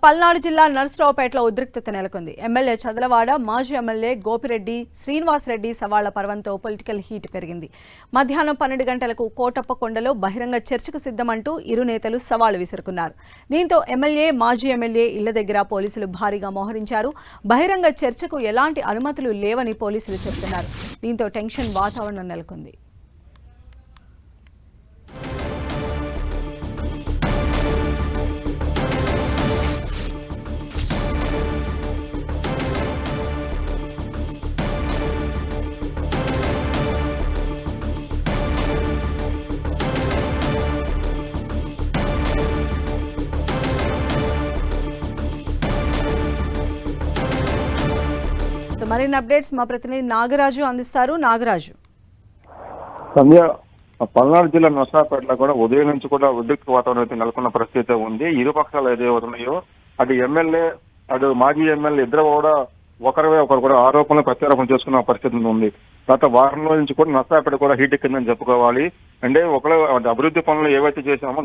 పల్నాడు జిల్లా నర్సరావుపేటలో ఉద్రిక్తత నెలకొంది. ఎమ్మెల్యే చదలవాడ, మాజీ ఎమ్మెల్యే గోపిరెడ్డి, శ్రీనివాసరెడ్డి సవాళ్ల పర్వంతో పొలిటికల్ హీట్ పెరిగింది. మధ్యాహ్నం 12 గంటలకు కోటప్పకొండలో బహిరంగ చర్చకు సిద్ధమంటూ ఇరు నేతలు సవాళ్లు విసురుకున్నారు. దీంతో ఎమ్మెల్యే, మాజీ ఎమ్మెల్యే ఇళ్ల దగ్గర పోలీసులు భారీగా మోహరించారు. బహిరంగ చర్చకు ఎలాంటి అనుమతులు లేవని పోలీసులు చెబుతున్నారు. దీంతో టెన్షన్ వాతావరణం నెలకొంది. మరిన్ని అప్డేట్స్ మా ప్రతినిధి నాగరాజు అందిస్తారు. నాగరాజు, సంధ్య, పల్నాడు జిల్లా నర్సరావుపేటలో కూడా ఉదయం నుంచి కూడా ఉద్రిక్త వాతావరణం నెలకొన్న పరిస్థితి ఉంది. ఇరు పక్షాలు ఏదవుతున్నాయో అటు ఎమ్మెల్యే, అటు మాజీ ఎమ్మెల్యే ఇద్దరు కూడా ఒకరివే ఒకరు కూడా ఆరోపణలు ప్రత్యారోపణ చేసుకున్న పరిస్థితి ఉంది. గత వారం రోజుల నుంచి కూడా నర్సరావుపేట కూడా హీట్ ఎక్కిందని చెప్పుకోవాలి. అంటే ఒకరు అభివృద్ధి పనులు ఏవైతే చేశామో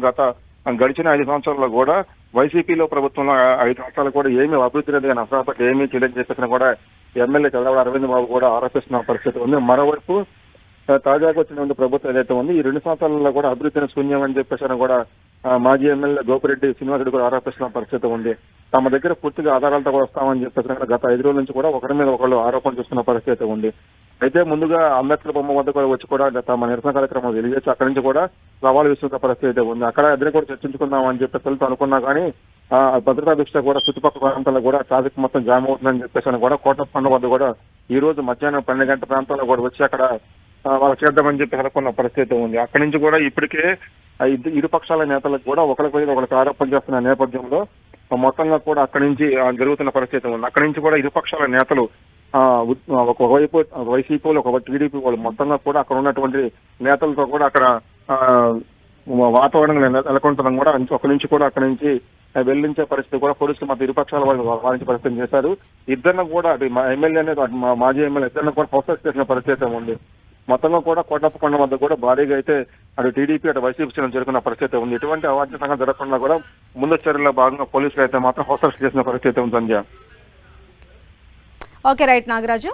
గడిచిన 5 సంవత్సరాల్లో కూడా వైసీపీలో ప్రభుత్వంలో 5 సంవత్సరాలు కూడా ఏమీ అభివృద్ధి లేదు, నర్సరావుపేట ఏమీ చేయలేదని చెప్పేసిన కూడా ఎమ్మెల్యే చంద్రబాబు అరవింద్ బాబు కూడా ఆరోపిస్తున్న పరిస్థితి ఉంది. మరోవైపు తాజాగా వచ్చిన ప్రభుత్వం ఏదైతే ఉంది ఈ 2 సంవత్సరాల్లో కూడా అభివృద్ధిని శూన్యం అని చెప్పేసి కూడా మాజీ ఎమ్మెల్యే గోపిరెడ్డి, శ్రీనివాసరెడ్డి కూడా ఆరోపిస్తున్న పరిస్థితి ఉంది. తమ దగ్గర పూర్తిగా ఆధారాలతో కూడా వస్తామని చెప్పేసి గత 5 రోజుల నుంచి కూడా ఒకరి మీద ఒకళ్ళు ఆరోపణ చేస్తున్న పరిస్థితి ఉంది. అయితే ముందుగా అంబేద్కర్ బొమ్మ వద్ద కూడా వచ్చి కూడా తమ నిరసన కార్యక్రమం తెలియజేసి అక్కడి నుంచి కూడా సవాలు విస్తున్న పరిస్థితి ఉంది. అక్కడ ఇద్దరు కూడా చర్చించుకుందాం అని చెప్పేసి అనుకున్నా కానీ భద్రతా దృష్ట్యా కూడా చుట్టుపక్కల ప్రాంతాల్లో కూడా ట్రాఫిక్ మొత్తం జామ్ అవుతుందని చెప్పేసి కూడా కోటప్పకొండ వద్ద కూడా ఈ రోజు మధ్యాహ్నం 12 గంటల ప్రాంతాల్లో కూడా వచ్చి అక్కడ వాళ్ళు చేద్దామని చెప్పి అనుకున్న పరిస్థితి ఉంది. అక్కడి నుంచి కూడా ఇప్పటికే ఇరు పక్షాల నేతలకు కూడా ఒకరికి ఆరోపణ చేస్తున్న నేపథ్యంలో మొత్తంగా కూడా అక్కడి నుంచి జరుగుతున్న పరిస్థితి ఉంది. అక్కడి నుంచి కూడా ఇరు పక్షాల నేతలు ఒకవైపు వైసీపీ ఒక టీడీపీ వాళ్ళు మొత్తంగా కూడా అక్కడ ఉన్నటువంటి నేతలతో కూడా అక్కడ వాతావరణం నెలకొంటడం కూడా ఒక నుంచి కూడా అక్కడి నుంచి వెళ్లించే పరిస్థితి కూడా పోలీసులు మధ్య ఇరుపక్షాల వాళ్ళు వారించే పరిస్థితి చేశారు. ఇద్దరిని కూడా ఎమ్మెల్యే అనేది మాజీ ఎమ్మెల్యే ఇద్దరిని కూడా ఫోకస్ చేసిన పరిస్థితి ఉంది. మొత్తంగా కూడా కోటప్పకొండ వద్ద కూడా భారీగా అయితే అటు టీడీపీ అటు వైసీపీ జరుగుతున్న పరిస్థితి ఉంది. ఎటువంటి అవాంఛనీయంగా జరగకుండా కూడా ముందు చర్యల్లో భాగంగా పోలీసులు అయితే మాత్రం ఫోకస్ చేసిన పరిస్థితి ఉంది. సంధ్య. Okay, right Nagaraju.